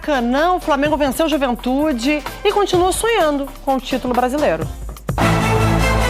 Maracanã, o Flamengo venceu o Juventude e continua sonhando com o título brasileiro.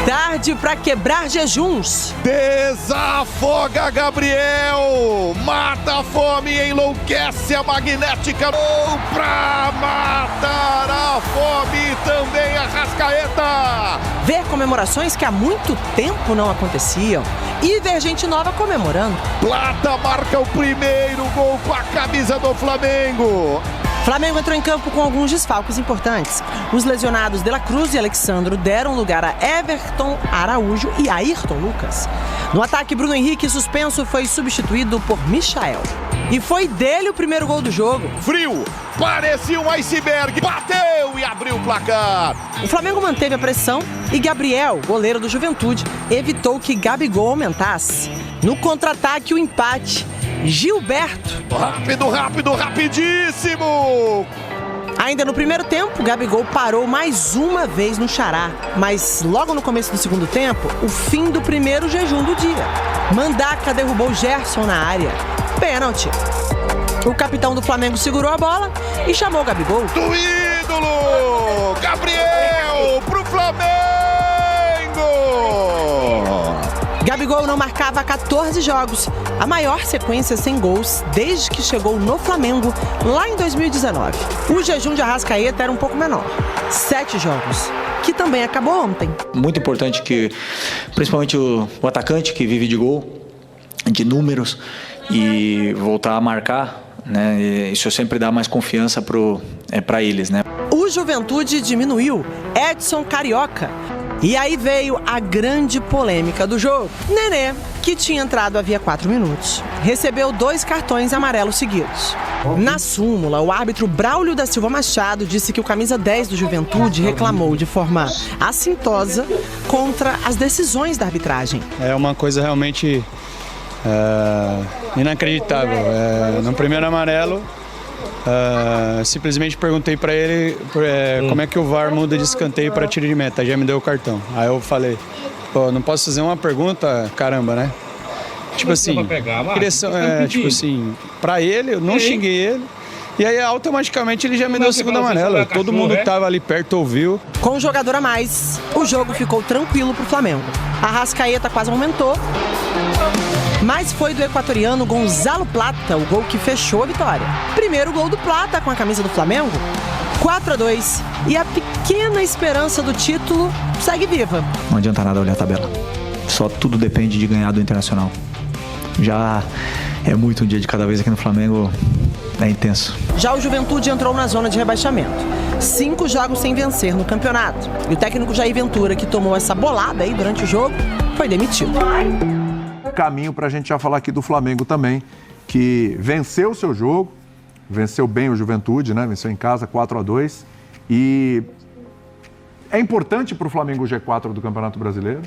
Tarde para quebrar jejuns. Desafoga Gabriel. Mata a fome e enlouquece a magnética. Ou pra matar a fome também a Arrascaeta. Ver comemorações que há muito tempo não aconteciam. E ver gente nova comemorando. Plata marca o primeiro gol com a camisa do Flamengo. Flamengo entrou em campo com alguns desfalques importantes. Os lesionados De La Cruz e Alexandro deram lugar a Everton Araújo e Ayrton Lucas. No ataque, Bruno Henrique, suspenso, foi substituído por Michael. E foi dele o primeiro gol do jogo. Frio, parecia um iceberg, bateu e abriu o placar. O Flamengo manteve a pressão e Gabriel, goleiro do Juventude, evitou que Gabigol aumentasse. No contra-ataque, o empate. Gilberto. Rápido, rapidíssimo! Ainda no primeiro tempo, Gabigol parou mais uma vez no Xará. Mas logo no começo do segundo tempo, o fim do primeiro jejum do dia. Mandaca derrubou Gerson na área. Pênalti. O capitão do Flamengo segurou a bola e chamou Gabigol. Do ídolo! Gabriel pro Flamengo! Gabigol não marcava há 14 jogos, a maior sequência sem gols desde que chegou no Flamengo lá em 2019. O jejum de Arrascaeta era um pouco menor, 7 jogos, que também acabou ontem. Muito importante que, principalmente o atacante que vive de gol, de números, e voltar a marcar, né? Isso sempre dá mais confiança para eles, né? O Juventude diminuiu Edson Carioca. E aí veio a grande polêmica do jogo. Nenê, que tinha entrado havia 4 minutos, recebeu 2 cartões amarelos seguidos. Na súmula, o árbitro Braulio da Silva Machado disse que o camisa 10 do Juventude reclamou de forma assintosa contra as decisões da arbitragem. É uma coisa realmente inacreditável. No primeiro amarelo, simplesmente perguntei para ele como é que o VAR muda de escanteio para tiro de meta. Já me deu o cartão. Aí eu falei, pô, não posso fazer uma pergunta, caramba, né? Tipo assim, tipo assim, pra ele, eu não xinguei ele. E aí automaticamente ele já me deu o segundo amarelo. Todo mundo que tava ali perto ouviu. Com um jogador a mais, o jogo ficou tranquilo pro Flamengo. A Arrascaeta quase aumentou. Mas foi do equatoriano Gonzalo Plata o gol que fechou a vitória. Primeiro gol do Plata com a camisa do Flamengo. 4-2. E a pequena esperança do título segue viva. Não adianta nada olhar a tabela. Só tudo depende de ganhar do Internacional. Já é muito um dia de cada vez aqui no Flamengo, é intenso. Já o Juventude entrou na zona de rebaixamento. 5 jogos sem vencer no campeonato. E o técnico Jair Ventura, que tomou essa bolada aí durante o jogo, foi demitido. Caminho para a gente já falar aqui do Flamengo também, que venceu o seu jogo, venceu bem o Juventude, né? Venceu em casa 4-2 e é importante para o Flamengo o G4 do Campeonato Brasileiro,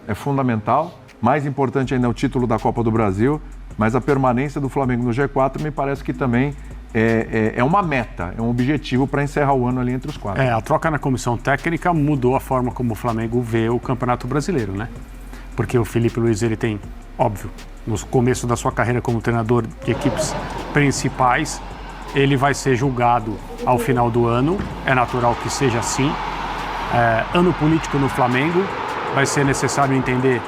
é fundamental, mais importante ainda é o título da Copa do Brasil, mas a permanência do Flamengo no G4 me parece que também é uma meta, é um objetivo para encerrar o ano ali entre os 4. A troca na comissão técnica mudou a forma como o Flamengo vê o Campeonato Brasileiro, né? Porque o Felipe Luiz, ele tem, óbvio, no começo da sua carreira como treinador de equipes principais, ele vai ser julgado ao final do ano, é natural que seja assim. Ano político no Flamengo, vai ser necessário entender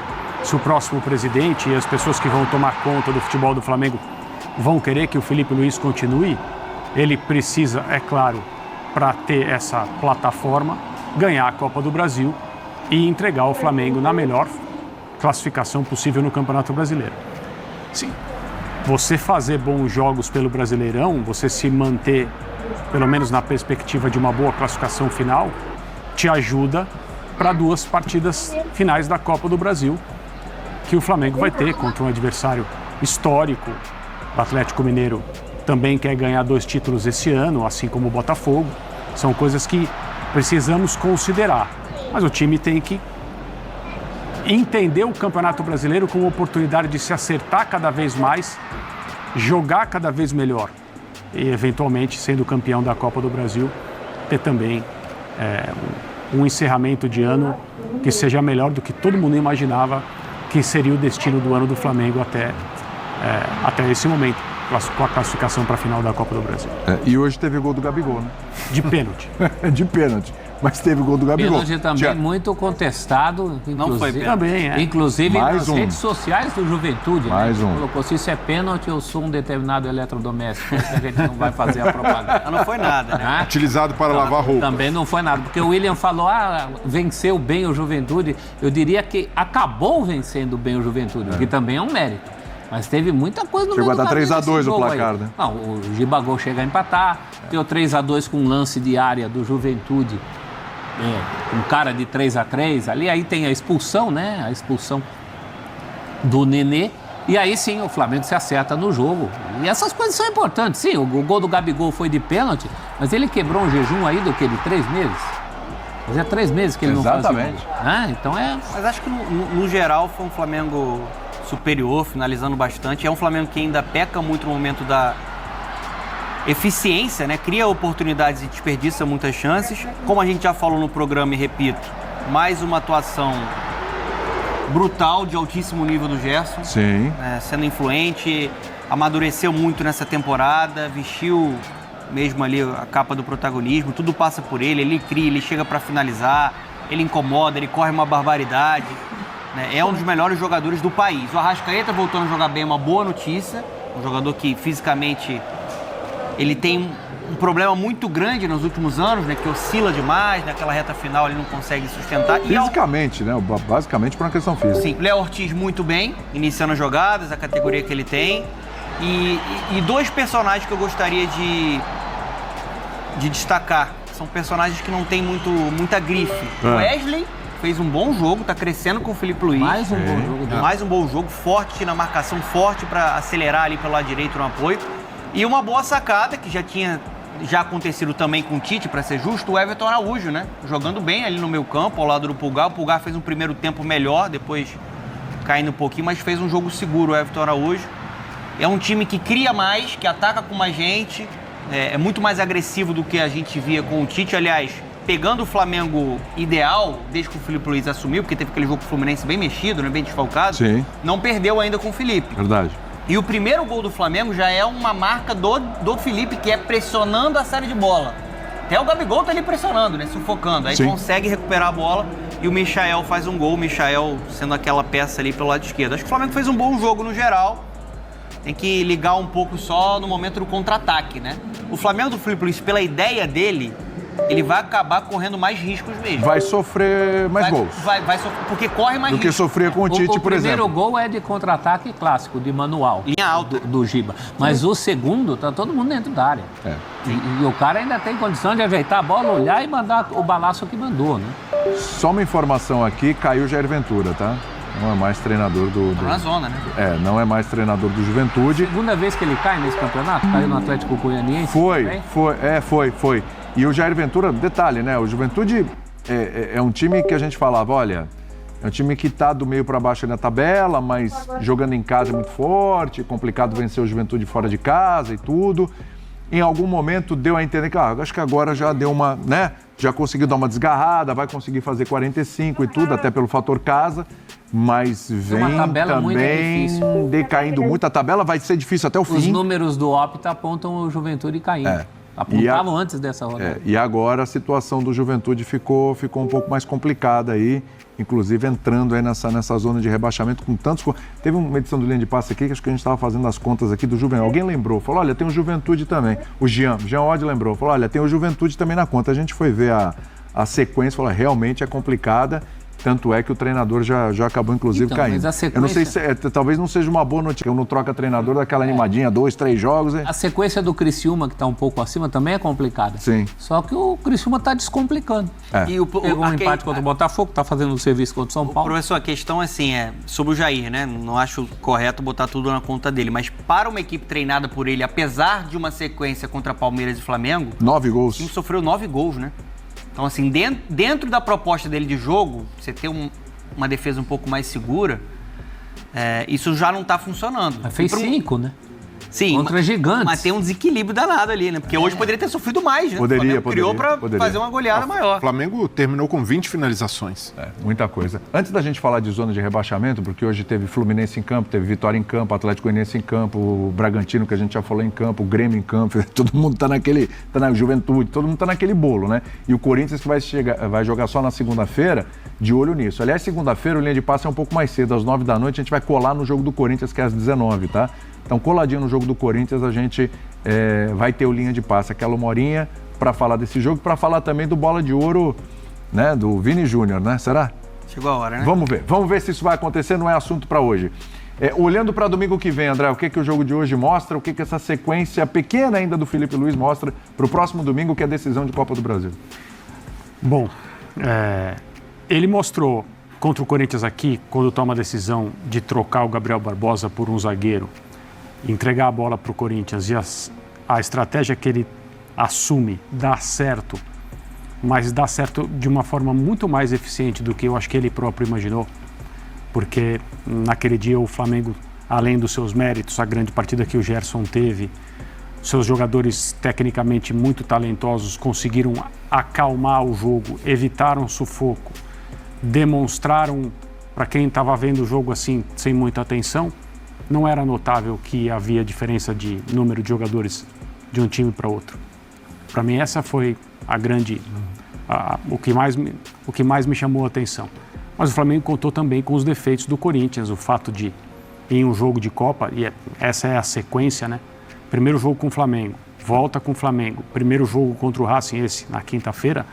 se o próximo presidente e as pessoas que vão tomar conta do futebol do Flamengo vão querer que o Felipe Luiz continue. Ele precisa, é claro, para ter essa plataforma, ganhar a Copa do Brasil e entregar o Flamengo na melhor classificação possível no Campeonato Brasileiro. Sim, você fazer bons jogos pelo Brasileirão, você se manter, pelo menos na perspectiva de uma boa classificação final, te ajuda para 2 partidas finais da Copa do Brasil, que o Flamengo vai ter contra um adversário histórico. O Atlético Mineiro também quer ganhar 2 títulos esse ano, assim como o Botafogo. São coisas que precisamos considerar, mas o time tem que entender o Campeonato Brasileiro como oportunidade de se acertar cada vez mais, jogar cada vez melhor e, eventualmente, sendo campeão da Copa do Brasil, ter também um encerramento de ano que seja melhor do que todo mundo imaginava que seria o destino do ano do Flamengo até esse momento. classificou a classificação para a final da Copa do Brasil. E hoje teve gol do Gabigol, né? De pênalti. De pênalti. Mas teve gol do Gabigol. Pênalti também muito contestado, inclusive, Não foi pênalti. Também, inclusive Mais nas redes sociais do Juventude. Mais né? um. Colocou, se isso é pênalti, eu sou um determinado eletrodoméstico. A gente não vai fazer a propaganda. Não foi nada, né? Utilizado para lavar roupa. Também não foi nada, porque o William falou, venceu bem o Juventude. Eu diria que acabou vencendo bem o Juventude, que também é um mérito. Mas teve muita coisa no Chegou meio a dar do caminho 3-2 desse o jogo placar, aí. né? Não, o Gibagol chega a empatar, tem o 3-2 com um lance de área do Juventude, um cara de 3-3, ali aí tem a expulsão, né? A expulsão do Nenê. E aí sim o Flamengo se acerta no jogo. E essas coisas são importantes. Sim, o gol do Gabigol foi de pênalti, mas ele quebrou um jejum aí do quê? De 3 meses? Fazia 3 meses que ele não fazia. Exatamente. Então é... Mas acho que no geral foi um Flamengo superior, finalizando bastante. É um Flamengo que ainda peca muito no momento da eficiência, né? Cria oportunidades e desperdiça muitas chances. Como a gente já falou no programa e repito, mais uma atuação brutal, de altíssimo nível do Gerson. Sim. Sendo influente, amadureceu muito nessa temporada, vestiu mesmo ali a capa do protagonismo, tudo passa por ele cria, ele chega para finalizar, ele incomoda, ele corre uma barbaridade. É um dos melhores jogadores do país. O Arrascaeta voltando a jogar bem, é uma boa notícia. Um jogador que fisicamente ele tem um problema muito grande nos últimos anos, né? Que oscila demais, naquela reta final ele não consegue sustentar. Fisicamente, né? Basicamente por uma questão física. Sim, Léo Ortiz muito bem, iniciando as jogadas, a categoria que ele tem. E 2 personagens que eu gostaria de destacar. São personagens que não têm muita grife. O Wesley fez um bom jogo, tá crescendo com o Felipe Luiz. Mais um bom jogo. Mais um bom jogo, forte na marcação, forte para acelerar ali pelo lado direito no apoio. E uma boa sacada, que já tinha acontecido também com o Tite, para ser justo, o Everton Araújo, né? Jogando bem ali no meio campo, ao lado do Pulgar. O Pulgar fez um primeiro tempo melhor, depois caindo um pouquinho, mas fez um jogo seguro o Everton Araújo. É um time que cria mais, que ataca com mais gente, é muito mais agressivo do que a gente via com o Tite. Aliás, pegando o Flamengo ideal, desde que o Felipe Luiz assumiu, porque teve aquele jogo com o Fluminense bem mexido, né, bem desfalcado, Sim. Não perdeu ainda com o Felipe. Verdade. E o primeiro gol do Flamengo já é uma marca do Felipe, que é pressionando a saída de bola. Até o Gabigol tá ali pressionando, né, sufocando. Aí Sim. consegue recuperar a bola e o Michael faz um gol, o Michael sendo aquela peça ali pelo lado esquerdo. Acho que o Flamengo fez um bom jogo no geral. Tem que ligar um pouco só no momento do contra-ataque, né? O Flamengo do Felipe Luiz, pela ideia dele, ele vai acabar correndo mais riscos mesmo. Vai sofrer mais gols. Vai sofrer, porque corre mais Do que riscos. sofria com o Tite, por exemplo. O primeiro gol é de contra-ataque clássico, de manual. Linha alta. Do Giba. Mas o segundo, tá todo mundo dentro da área. E o cara ainda tem condição de ajeitar a bola, olhar e mandar o balaço que mandou, né? Só uma informação aqui, caiu o Jair Ventura, tá? Não é mais treinador Tá na zona, né? não é mais treinador do Juventude. Segunda vez que ele cai nesse campeonato, caiu no Atlético Goianiense. Foi. E o Jair Ventura, detalhe, né? O Juventude é um time que a gente falava, olha, é um time que tá do meio para baixo na tabela, mas jogando em casa é muito forte, complicado vencer o Juventude fora de casa e tudo. Em algum momento deu a entender que, acho que agora já deu uma, né? Já conseguiu dar uma desgarrada, vai conseguir fazer 45 e tudo, até pelo fator casa. Mas vem também decaindo muito. A tabela vai ser difícil até o fim. Os números do Opta apontam o Juventude caindo. Apontavam antes dessa rodada. E agora a situação do Juventude ficou um pouco mais complicada aí, inclusive entrando aí nessa zona de rebaixamento com tantos... Teve uma edição do Linha de Passe aqui, que acho que a gente estava fazendo as contas aqui do Juventude. Alguém lembrou, falou, olha, tem o Juventude também. O Jean Odd lembrou, falou, olha, tem o Juventude também na conta. A gente foi ver a sequência, falou, realmente é complicada. Tanto é que o treinador já acabou, inclusive, caindo. Mas a sequência... Eu não sei se... talvez não seja uma boa notícia. Eu não troca treinador daquela animadinha, 2, 3 jogos. A sequência do Criciúma, que está um pouco acima, também é complicada. Sim. Só que o Criciúma está descomplicando. E Pegou um empate contra o Botafogo, está fazendo o serviço contra o São Paulo. Professor, a questão assim, sobre o Jair, né? Não acho correto botar tudo na conta dele. Mas para uma equipe treinada por ele, apesar de uma sequência contra Palmeiras e Flamengo... 9 gols. O time sofreu 9 gols, né? Então, assim, dentro da proposta dele de jogo, você ter uma defesa um pouco mais segura, isso já não está funcionando. Mas fez 5, né? Sim, contra gigantes. Mas tem um desequilíbrio danado ali, né? Porque hoje poderia ter sofrido mais, né? Poderia, criou pra poderia. fazer uma goleada maior. O Flamengo terminou com 20 finalizações. Muita coisa. Antes da gente falar de zona de rebaixamento, porque hoje teve Fluminense em campo, teve Vitória em campo, Atlético Goianiense em campo, o Bragantino, que a gente já falou, em campo, o Grêmio em campo, todo mundo tá na Juventude, todo mundo tá naquele bolo, né? E o Corinthians que vai jogar só na segunda-feira, de olho nisso. Aliás, segunda-feira o linha de passe é um pouco mais cedo, às 9 da noite, a gente vai colar no jogo do Corinthians, que é às 19, tá? Então, coladinho no jogo do Corinthians, a gente vai ter o linha de passe, aquela uma horinha para falar desse jogo, para falar também do Bola de Ouro, né, do Vini Júnior, né? Será? Chegou a hora, né? Vamos ver se isso vai acontecer, não é assunto para hoje. Olhando para domingo que vem, André, o que o jogo de hoje mostra, o que essa sequência pequena ainda do Felipe Luiz mostra para o próximo domingo, que é a decisão de Copa do Brasil? Bom, ele mostrou contra o Corinthians aqui, quando toma a decisão de trocar o Gabriel Barbosa por um zagueiro, entregar a bola para o Corinthians e a estratégia que ele assume dá certo, mas dá certo de uma forma muito mais eficiente do que eu acho que ele próprio imaginou, porque naquele dia o Flamengo, além dos seus méritos, a grande partida que o Gerson teve, seus jogadores tecnicamente muito talentosos conseguiram acalmar o jogo, evitaram sufoco, demonstraram para quem estava vendo o jogo assim, sem muita atenção, não era notável que havia diferença de número de jogadores de um time para outro. Para mim essa foi a grande, o que mais me chamou a atenção. Mas o Flamengo contou também com os defeitos do Corinthians, o fato de, em um jogo de Copa, e essa é a sequência, né? Primeiro jogo com o Flamengo, volta com o Flamengo, primeiro jogo contra o Racing, esse na quinta-feira,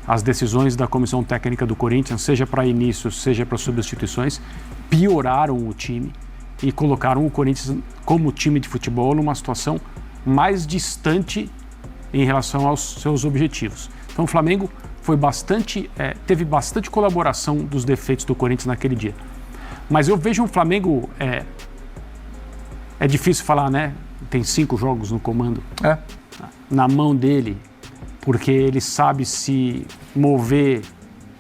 as decisões da comissão técnica do Corinthians, seja para início, seja para substituições, pioraram o time e colocaram o Corinthians como time de futebol numa situação mais distante em relação aos seus objetivos. Então o Flamengo teve bastante colaboração dos defeitos do Corinthians naquele dia. Mas eu vejo um Flamengo, é difícil falar, né? Tem 5 jogos no comando na mão dele, porque ele sabe se mover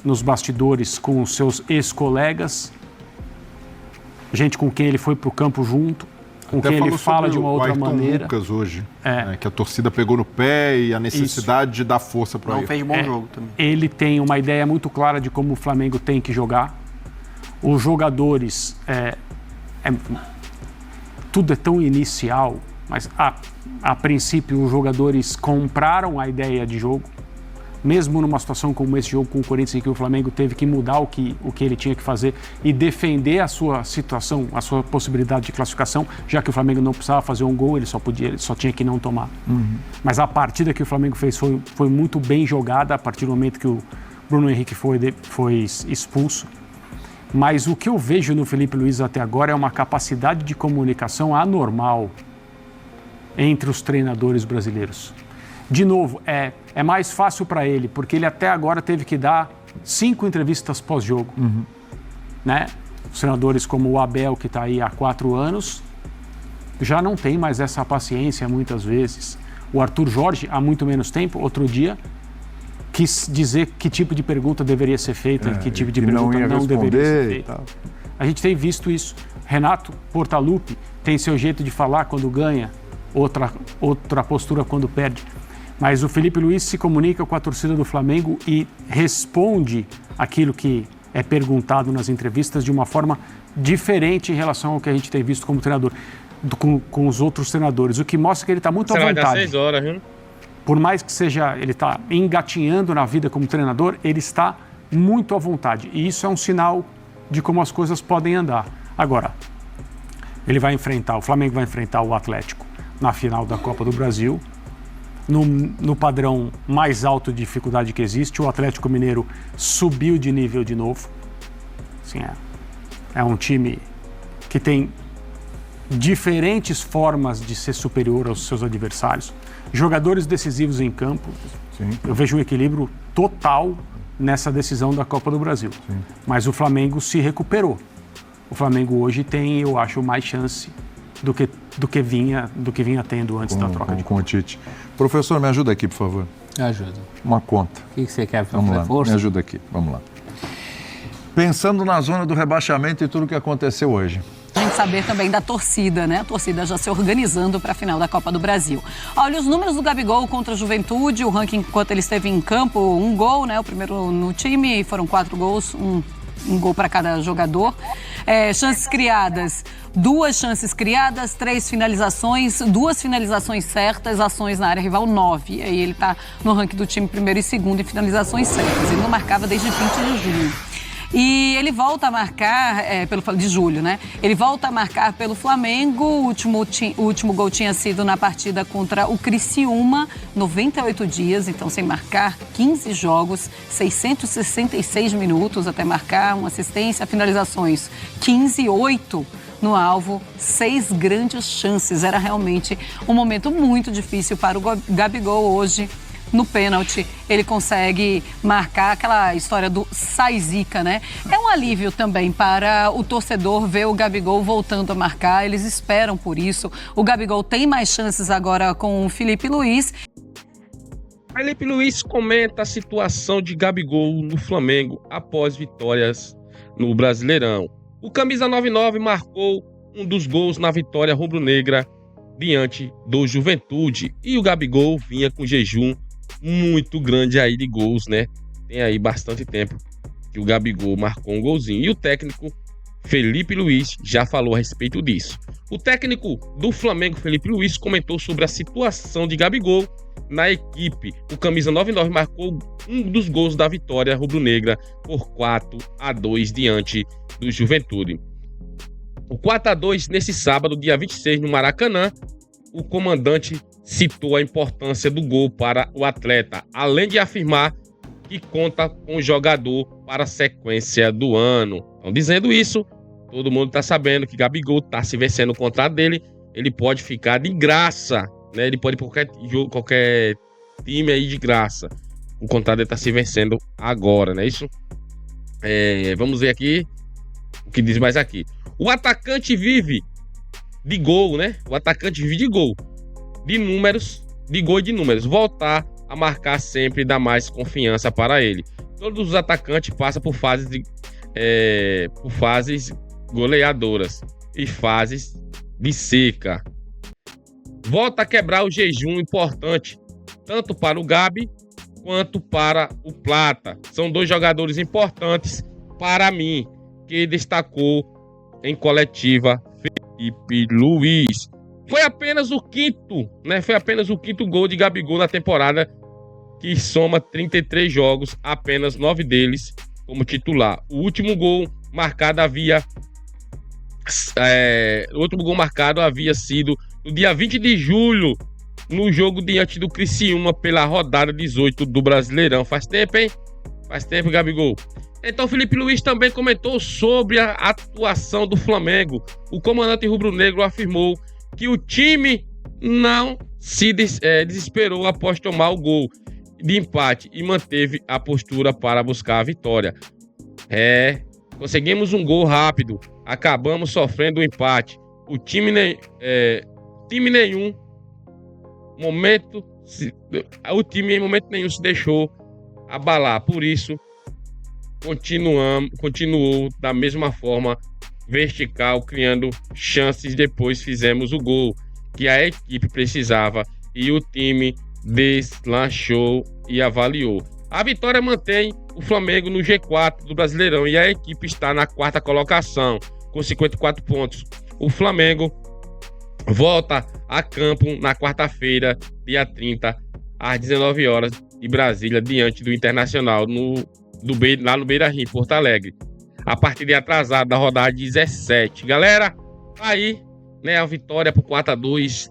nos bastidores com os seus ex-colegas, gente com quem ele foi para o campo junto, com quem ele fala de uma outra maneira. Lucas hoje, né, que a torcida pegou no pé e a necessidade de dar força para ele. Não fez bom jogo também. Ele tem uma ideia muito clara de como o Flamengo tem que jogar. Os jogadores, tudo é tão inicial, mas a princípio os jogadores compraram a ideia de jogo, mesmo numa situação como esse jogo com o Corinthians, em que o Flamengo teve que mudar o que ele tinha que fazer e defender a sua situação, a sua possibilidade de classificação, já que o Flamengo não precisava fazer um gol, ele só tinha que não tomar. Mas a partida que o Flamengo fez foi muito bem jogada a partir do momento que o Bruno Henrique foi expulso. Mas o que eu vejo no Felipe Luiz até agora é uma capacidade de comunicação anormal entre os treinadores brasileiros. De novo, é mais fácil para ele, porque ele até agora teve que dar 5 entrevistas pós-jogo. Né? Os treinadores como o Abel, que está aí há 4 anos, já não tem mais essa paciência muitas vezes. O Arthur Jorge, há muito menos tempo, outro dia, quis dizer que tipo de pergunta deveria ser feita e que tipo de pergunta não deveria ser feita. A gente tem visto isso. Renato Portaluppi tem seu jeito de falar quando ganha, outra postura quando perde. Mas o Felipe Luiz se comunica com a torcida do Flamengo e responde aquilo que é perguntado nas entrevistas de uma forma diferente em relação ao que a gente tem visto como treinador, com os outros treinadores, o que mostra que ele está muito à vontade. Vai dar 6 horas, viu? Por mais que ele está engatinhando na vida como treinador, ele está muito à vontade. E isso é um sinal de como as coisas podem andar. Agora, o Flamengo vai enfrentar o Atlético na final da Copa do Brasil, no padrão mais alto de dificuldade que existe. O Atlético Mineiro subiu de nível de novo. Assim, é um time que tem diferentes formas de ser superior aos seus adversários. Jogadores decisivos em campo. Sim. Eu vejo um equilíbrio total nessa decisão da Copa do Brasil. Sim. Mas o Flamengo se recuperou. O Flamengo hoje tem, eu acho, mais chance do que vinha tendo antes da troca com o Tite. Professor, me ajuda aqui, por favor. Me ajuda. Uma conta. O que você quer fazer? Vamos lá, Força? me ajuda aqui. Vamos lá. Pensando na zona do rebaixamento e tudo o que aconteceu hoje, A gente saber também da torcida, né? A torcida já se organizando para a final da Copa do Brasil. Olha, os números do Gabigol contra a Juventude, o ranking enquanto ele esteve em campo, 1 gol, né? O primeiro no time, foram 4 gols, um gol para cada jogador. Chances criadas, 2 chances criadas, 3 finalizações, 2 finalizações certas, ações na área rival, 9. Aí ele está no ranking do time primeiro e segundo em finalizações certas. Ele não marcava desde 20 de junho. E ele volta a marcar, de julho, né? Ele volta a marcar pelo Flamengo. O último gol tinha sido na partida contra o Criciúma, 98 dias, então sem marcar, 15 jogos, 666 minutos até marcar, uma assistência, finalizações 15, 8 no alvo, 6 grandes chances. Era realmente um momento muito difícil para o Gabigol hoje. No pênalti, ele consegue marcar aquela história do sai zica, né? É um alívio também para o torcedor ver o Gabigol voltando a marcar. Eles esperam por isso. O Gabigol tem mais chances agora com o Felipe Luiz. Felipe Luiz comenta a situação de Gabigol no Flamengo após vitórias no Brasileirão. O camisa 99 marcou um dos gols na vitória rubro-negra diante do Juventude. E o Gabigol vinha com jejum muito grande aí de gols, né? Tem aí bastante tempo que o Gabigol marcou um golzinho. E o técnico Felipe Luiz já falou a respeito disso. O técnico do Flamengo, Felipe Luiz, comentou sobre a situação de Gabigol na equipe. O camisa 99 marcou um dos gols da vitória rubro-negra por 4-2 diante do Juventude. O 4-2 nesse sábado, dia 26, no Maracanã. O comandante citou a importância do gol para o atleta, além de afirmar que conta com o jogador para a sequência do ano. Então, dizendo isso, todo mundo está sabendo que Gabigol está se vencendo o contrato dele, ele pode ficar de graça, né? Ele pode ir para qualquer time aí de graça. O contrato dele está se vencendo agora, não é isso? Vamos ver aqui o que diz mais aqui. O atacante vive de gol, né? O atacante vive de gol, de números, de gol e de números. Voltar a marcar sempre dá mais confiança para ele. Todos os atacantes passam por fases goleadoras e fases de seca. Volta a quebrar o jejum importante, tanto para o Gabi quanto para o Plata. São 2 jogadores importantes para mim, que destacou em coletiva Felipe Luiz. Foi apenas o quinto, né? Foi apenas o quinto gol de Gabigol na temporada, que soma 33 jogos, apenas 9 deles como titular. O último gol marcado havia sido no dia 20 de julho, no jogo diante do Criciúma pela rodada 18 do Brasileirão. Faz tempo, hein? Faz tempo, Gabigol. Então, Felipe Luiz também comentou sobre a atuação do Flamengo. O comandante rubro-negro afirmou que o time não se desesperou após tomar o gol de empate e manteve a postura para buscar a vitória. Conseguimos um gol rápido, acabamos sofrendo o empate. O time em momento nenhum se deixou abalar. Por isso, continuou da mesma forma, vertical, criando chances. Depois fizemos o gol que a equipe precisava e o time deslanchou e avaliou. A vitória mantém o Flamengo no G4 do Brasileirão e a equipe está na 4ª colocação com 54 pontos. O Flamengo volta a campo na quarta-feira, dia 30, às 19 horas de Brasília, diante do Internacional lá no Beira-Rio, Porto Alegre. A partida atrasada da rodada 17. Galera, aí, né, a vitória por 4-2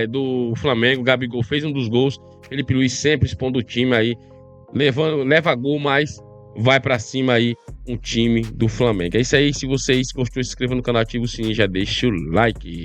do Flamengo. O Gabigol fez um dos gols. Felipe Luiz sempre expondo o time aí, leva gol, mas vai pra cima aí um time do Flamengo. É isso aí. Se vocês gostou, se inscreva no canal, ativa o sininho, já deixa o like.